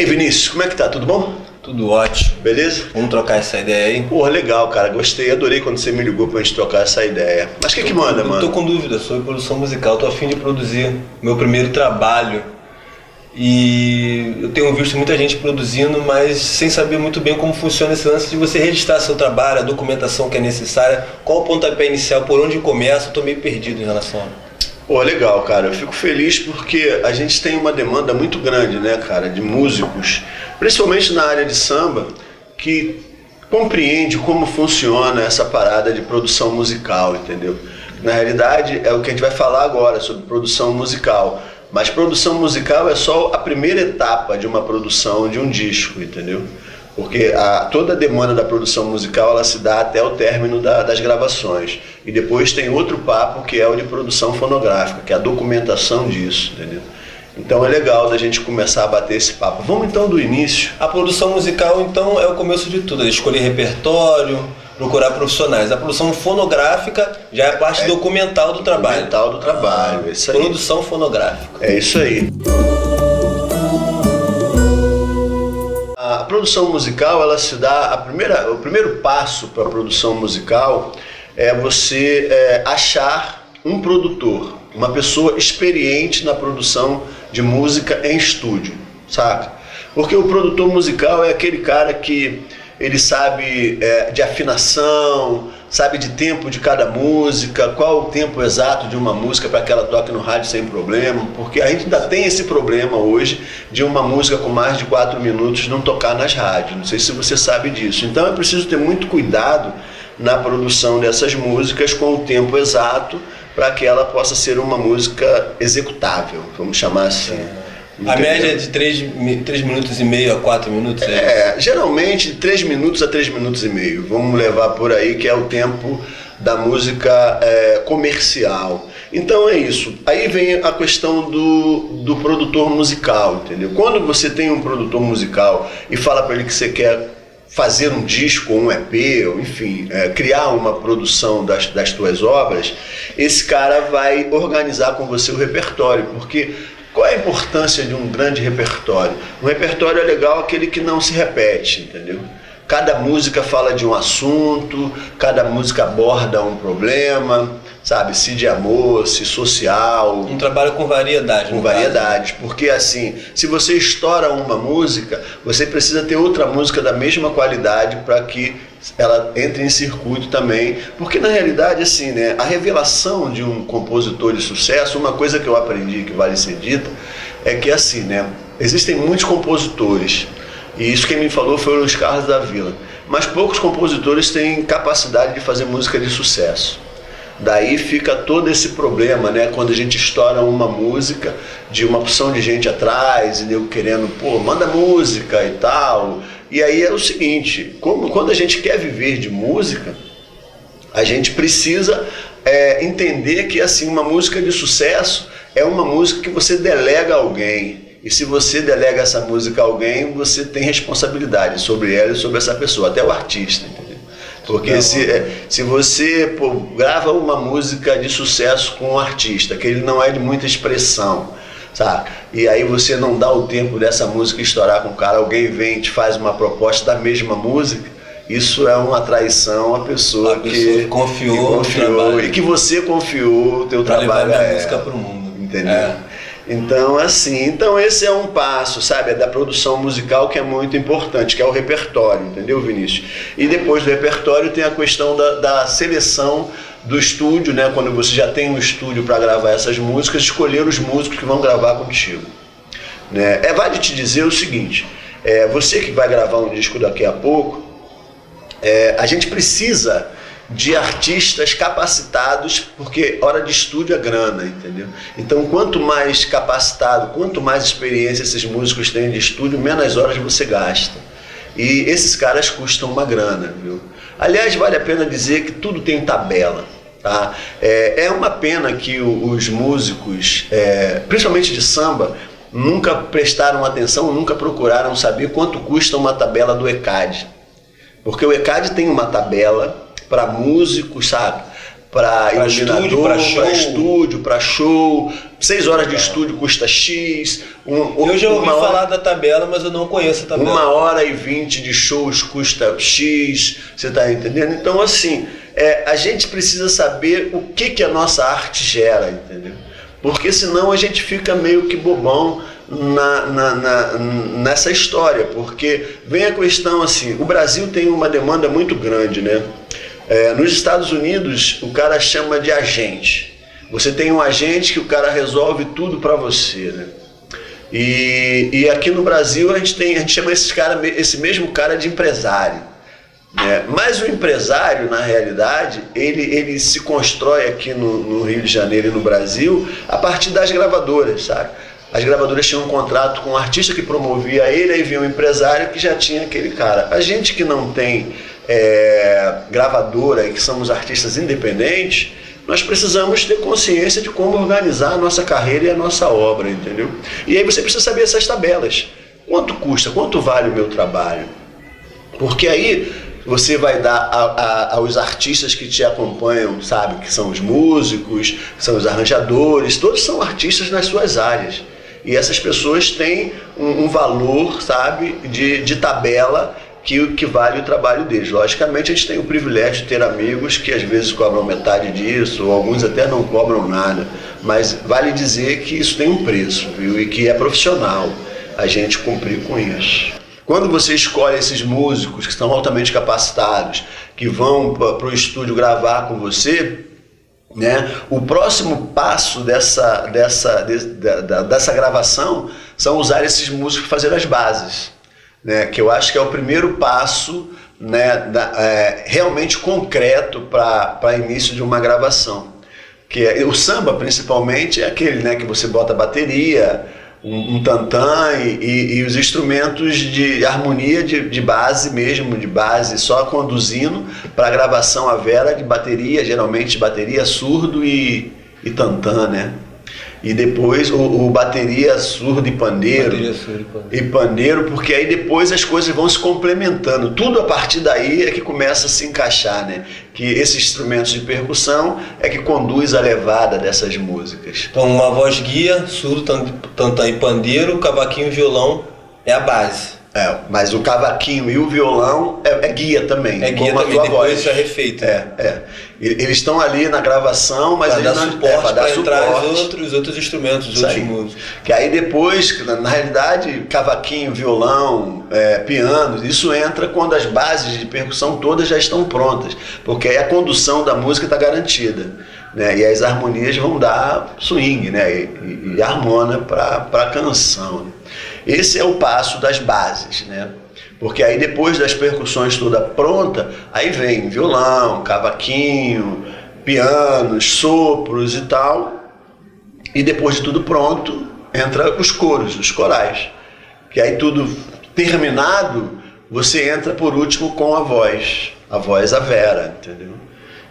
aí, Vinícius, como é que tá? Tudo bom? Tudo ótimo. Beleza? Vamos trocar essa ideia aí? Porra, legal, cara. Gostei, adorei quando você me ligou pra gente trocar essa ideia. Mas o que manda, mano? Eu tô com dúvida sobre produção musical. Tô a fim de produzir meu primeiro trabalho. E eu tenho visto muita gente produzindo, mas sem saber muito bem como funciona esse lance de você registrar seu trabalho, a documentação que é necessária, qual o pontapé inicial, por onde começa. Eu tô meio perdido em relação a... Pô, legal, cara. Eu fico feliz porque a gente tem uma demanda muito grande, né, cara, de músicos, principalmente na área de samba, que compreende como funciona essa parada de produção musical, entendeu? Na realidade, é o que a gente vai falar agora sobre produção musical. Mas produção musical é só a primeira etapa de uma produção de um disco, entendeu? Porque toda a demanda da produção musical ela se dá até o término das gravações. E depois tem outro papo que é o de produção fonográfica, que é a documentação disso, entendeu? Então é legal da gente começar a bater esse papo. Vamos então do início. A produção musical então é o começo de tudo, é escolher repertório, procurar profissionais. A produção fonográfica já é a parte documental do trabalho. Documental do trabalho, é isso aí. Produção fonográfica. É isso aí. A produção musical, ela se dá, o primeiro passo para a produção musical é você achar um produtor, uma pessoa experiente na produção de música em estúdio, saca? Porque o produtor musical é aquele cara que ele sabe de afinação, sabe de tempo de cada música, qual o tempo exato de uma música para que ela toque no rádio sem problema, porque a gente ainda tem esse problema hoje de uma música com mais de 4 minutos não tocar nas rádios, não sei se você sabe disso. Então é preciso ter muito cuidado na produção dessas músicas com o tempo exato para que ela possa ser uma música executável, vamos chamar assim. A média é de 3 minutos e meio a 4 minutos? Geralmente 3 minutos a 3 minutos e meio. Vamos levar por aí que é o tempo da música comercial. Então é isso. Aí vem a questão do produtor musical, entendeu? Quando você tem um produtor musical e fala para ele que você quer fazer um disco, um EP, ou enfim, criar uma produção das tuas obras, esse cara vai organizar com você o repertório, porque... Qual é a importância de um grande repertório? Um repertório é legal aquele que não se repete, entendeu? Cada música fala de um assunto, cada música aborda um problema, sabe? Se de amor, se social. Um trabalho com variedade. Com variedade, porque assim, se você estoura uma música, você precisa ter outra música da mesma qualidade para que ela entre em circuito também, porque na realidade assim, né, a revelação de um compositor de sucesso, uma coisa que eu aprendi que vale ser dita, é que assim, né, existem muitos compositores, e isso quem me falou foi o Luiz Carlos da Vila, mas poucos compositores têm capacidade de fazer música de sucesso. Daí fica todo esse problema, né? Quando a gente estoura uma música de uma opção de gente atrás e eu querendo, pô, manda música e tal. E aí é o seguinte, quando a gente quer viver de música, a gente precisa entender que assim, uma música de sucesso é uma música que você delega a alguém. E se você delega essa música a alguém, você tem responsabilidade sobre ela e sobre essa pessoa, até o artista, entendeu? Porque se você grava uma música de sucesso com um artista, que ele não é de muita expressão, sabe? E aí você não dá o tempo dessa música estourar com o cara, alguém vem e te faz uma proposta da mesma música, isso é uma traição à pessoa que confiou e que você confiou o teu trabalho a música para o mundo. Entendeu? Então, assim, esse é um passo, sabe, da produção musical que é muito importante, que é o repertório, entendeu, Vinícius? E depois do repertório tem a questão da seleção do estúdio, né? Quando você já tem um estúdio para gravar essas músicas, escolher os músicos que vão gravar contigo, né? Vale te dizer o seguinte, você que vai gravar um disco daqui a pouco, a gente precisa de artistas capacitados, porque hora de estúdio é grana, entendeu? Então quanto mais capacitado, quanto mais experiência esses músicos têm de estúdio, menos horas você gasta. E esses caras custam uma grana, viu? Aliás, vale a pena dizer que tudo tem tabela, tá? É uma pena que os músicos, principalmente de samba, nunca prestaram atenção, nunca procuraram saber quanto custa uma tabela do ECAD. Porque o ECAD tem uma tabela para músicos, sabe? para iluminador, para estúdio, para show. 6 horas de estúdio custa X. Eu já ouvi falar da tabela, mas eu não conheço a tabela. 1h20 de shows custa X, você está entendendo? Então, assim, a gente precisa saber o que a nossa arte gera, entendeu? Porque senão a gente fica meio que bobão nessa história, porque vem a questão assim, o Brasil tem uma demanda muito grande, né? Nos Estados Unidos, o cara chama de agente. Você tem um agente que o cara resolve tudo para você, né? E aqui no Brasil a gente chama esse mesmo cara de empresário, né? Mas o empresário, na realidade, ele se constrói aqui no Rio de Janeiro e no Brasil a partir das gravadoras, sabe? As gravadoras tinham um contrato com um artista que promovia ele, aí vinha um empresário que já tinha aquele cara. A gente que não tem gravadora e que somos artistas independentes, nós precisamos ter consciência de como organizar a nossa carreira e a nossa obra, entendeu? E aí você precisa saber essas tabelas. Quanto custa? Quanto vale o meu trabalho? Porque aí você vai dar aos artistas que te acompanham, sabe? Que são os músicos, que são os arranjadores, todos são artistas nas suas áreas. E essas pessoas têm um valor, sabe, de tabela que vale o trabalho deles. Logicamente, a gente tem o privilégio de ter amigos que às vezes cobram metade disso, ou alguns até não cobram nada, mas vale dizer que isso tem um preço, viu? E que é profissional a gente cumprir com isso. Quando você escolhe esses músicos que estão altamente capacitados, que vão para o estúdio gravar com você, né, o próximo passo dessa gravação são usar esses músicos para fazer as bases. Né, que eu acho que é o primeiro passo, né, realmente concreto para início de uma gravação. Que o samba, principalmente, é aquele, né, que você bota a bateria, um tantã e os instrumentos de harmonia de base mesmo, de base só conduzindo para a gravação a vera de bateria, geralmente bateria, surdo e tantã, né? E depois o bateria, surdo e pandeiro. E pandeiro, porque aí depois as coisas vão se complementando. Tudo a partir daí é que começa a se encaixar, né? Que esses instrumentos de percussão é que conduz a levada dessas músicas. Então uma voz guia, surdo, tantã e pandeiro, cavaquinho e violão é a base. Mas o cavaquinho e o violão é guia também. É guia também, depois isso é refeito. Eles estão ali na gravação, mas para eles dar suporte, para entrar os outros instrumentos, os outros músicos. Que aí depois, na realidade, cavaquinho, violão, piano, isso entra quando as bases de percussão todas já estão prontas, porque aí a condução da música está garantida, né? E as harmonias vão dar swing, né? E harmona para a canção, né? Esse é o passo das bases, né? Porque aí depois das percussões toda pronta, aí vem violão, cavaquinho, pianos, sopros e tal. E depois de tudo pronto, entra os coros, os corais. Que aí tudo terminado, você entra por último com a voz a vera, entendeu?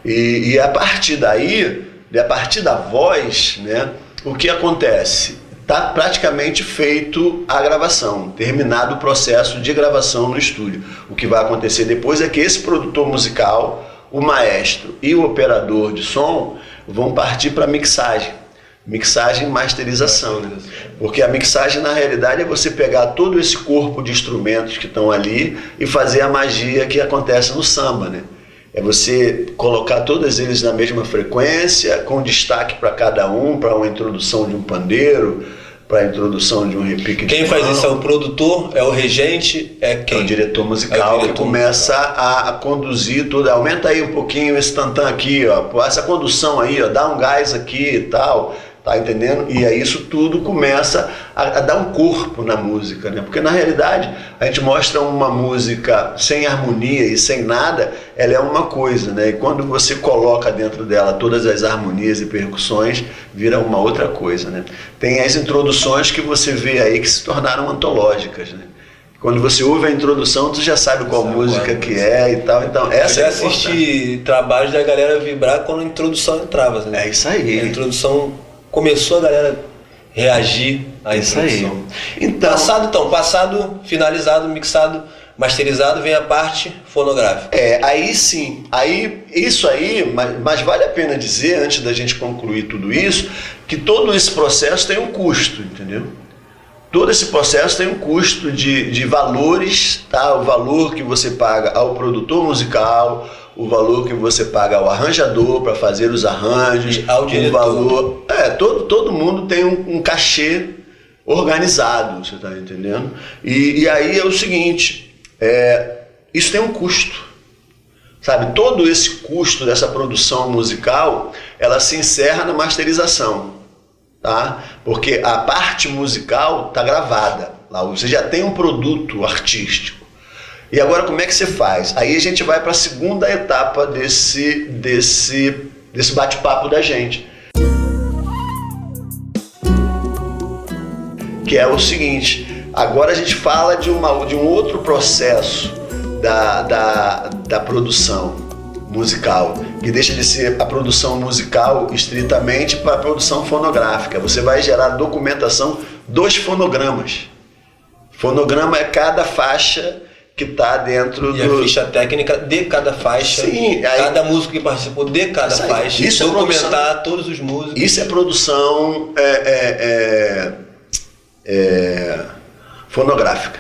E a partir daí, a partir da voz, né, o que acontece? Está praticamente feito a gravação, terminado o processo de gravação no estúdio. O que vai acontecer depois é que esse produtor musical, o maestro e o operador de som vão partir para mixagem. Mixagem e masterização, né? Porque a mixagem, na realidade, é você pegar todo esse corpo de instrumentos que estão ali e fazer a magia que acontece no samba, né? É você colocar todos eles na mesma frequência, com destaque para cada um, para uma introdução de um pandeiro, para a introdução de um repique de Quem faz isso é o produtor, é o regente, é quem? É o diretor musical, que começa a conduzir tudo. Aumenta aí um pouquinho esse tantã aqui, ó, essa condução aí, ó, dá um gás aqui e tal. Tá entendendo? E aí isso tudo começa a dar um corpo na música, né? Porque na realidade a gente mostra uma música sem harmonia e sem nada, ela é uma coisa, né? E quando você coloca dentro dela todas as harmonias e percussões, vira uma outra coisa, né? Tem as introduções que você vê aí que se tornaram antológicas, né? Quando você ouve a introdução, tu já sabe qual música que é e tal. Então, essa eu já assisti trabalhos da galera vibrar quando a introdução entrava, né? É isso aí. A introdução começou a galera reagir a introdução. Então, passado, finalizado, mixado, masterizado, vem a parte fonográfica. Aí sim, mas vale a pena dizer, antes da gente concluir tudo isso, que todo esse processo tem um custo, entendeu? Todo esse processo tem um custo de valores, tá? O valor que você paga ao produtor musical, o valor que você paga ao arranjador para fazer os arranjos, ao diretor. O valor, todo mundo tem um cachê organizado, você está entendendo? E aí é o seguinte, isso tem um custo, sabe? Todo esse custo dessa produção musical, ela se encerra na masterização. Tá? Porque a parte musical está gravada lá, você já tem um produto artístico. E agora como é que você faz? Aí a gente vai para a segunda etapa desse bate-papo da gente, que é o seguinte: agora a gente fala de um outro processo da produção musical, que deixa de ser a produção musical estritamente para a produção fonográfica. Você vai gerar documentação dos fonogramas. Fonograma é cada faixa que está dentro e a ficha técnica de cada faixa. Sim, cada músico que participou de cada faixa. Isso documentar todos os músicos. Isso é produção fonográfica.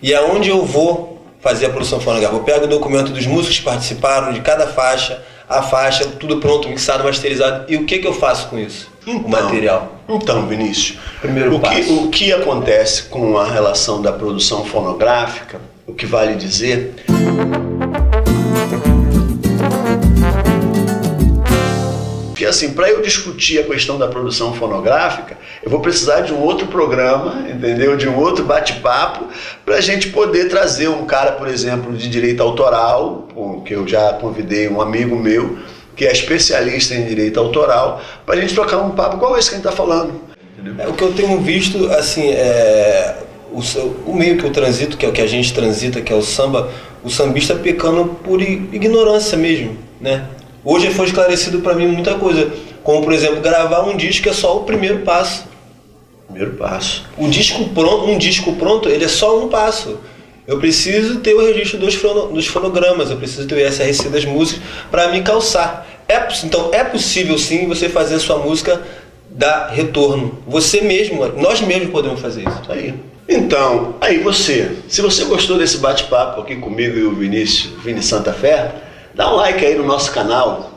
E aonde eu vou fazer a produção fonográfica? Eu pego o documento dos músicos que participaram de cada faixa, a faixa, tudo pronto, mixado, masterizado. E o que eu faço com isso? O material. Então, Vinícius, o que acontece com a relação da produção fonográfica, o que vale dizer... que assim, para eu discutir a questão da produção fonográfica, eu vou precisar de um outro programa, entendeu? De um outro bate-papo, para a gente poder trazer um cara, por exemplo, de direito autoral, que eu já convidei um amigo meu, que é especialista em direito autoral, para a gente trocar um papo igual esse que a gente está falando. O que eu tenho visto, assim, o meio que eu transito, que é o que a gente transita, que é o samba, o sambista pecando por ignorância mesmo, né? Hoje foi esclarecido para mim muita coisa, como por exemplo, gravar um disco é só o primeiro passo. Primeiro passo. Um disco pronto, ele é só um passo. Eu preciso ter o registro dos fonogramas, eu preciso ter o ISRC das músicas para me calçar. Então é possível sim você fazer a sua música dar retorno. Você mesmo, nós mesmos podemos fazer isso. Isso aí. Então, se você gostou desse bate-papo aqui comigo e o Vini Santa Fé, dá um like aí no nosso canal,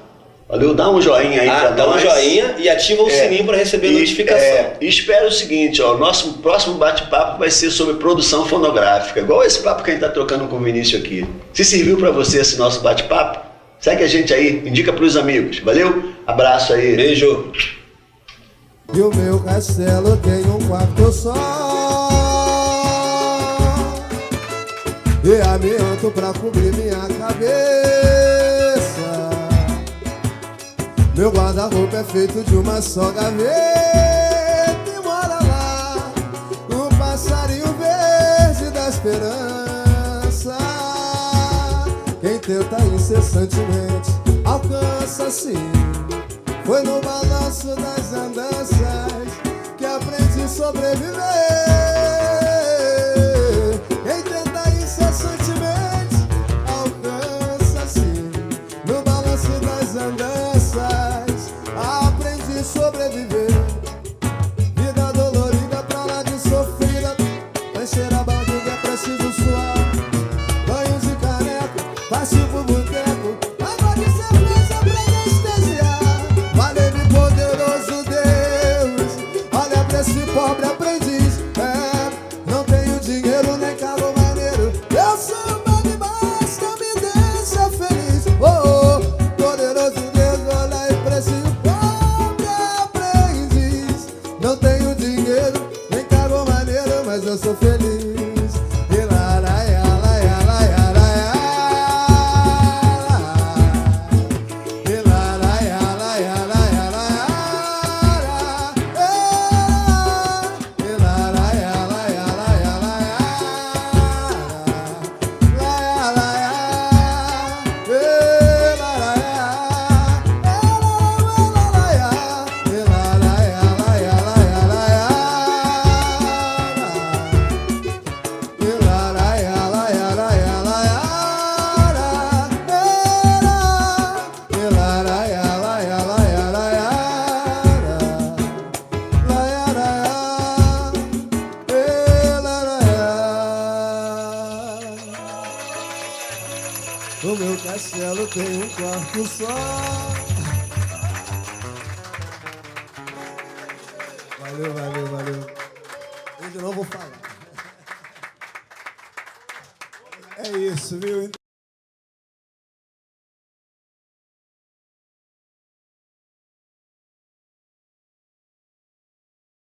valeu? Dá um joinha aí pra nós. Dá um joinha e ativa o sininho para receber notificação. E espera o seguinte, nosso próximo bate-papo vai ser sobre produção fonográfica, igual esse papo que a gente tá trocando com o Vinícius aqui. Se serviu para você esse nosso bate-papo, segue a gente aí, indica pros amigos, valeu? Abraço aí. Beijo. E o meu castelo tem um quarto só, e amianto pra cobrir minha cabeça. Meu guarda-roupa é feito de uma só gaveta, e mora lá o passarinho verde da esperança. Quem tenta incessantemente alcança sim. Foi no balanço das andanças que aprendi a sobreviver. Quem tenta incessantemente alcança sim. No balanço das andanças aprendi a sobreviver. Vida dolorida pra lá de sofrida, pra encher a barriga é preciso suar. Banho de caneca, passe pro boteco, água de cerveja pra anestesiar. Valeu-me poderoso Deus, olha pra esse pobre aprendiz. No meu castelo tem um quarto só. Valeu, valeu, valeu. Eu de novo vou falar. É isso, viu?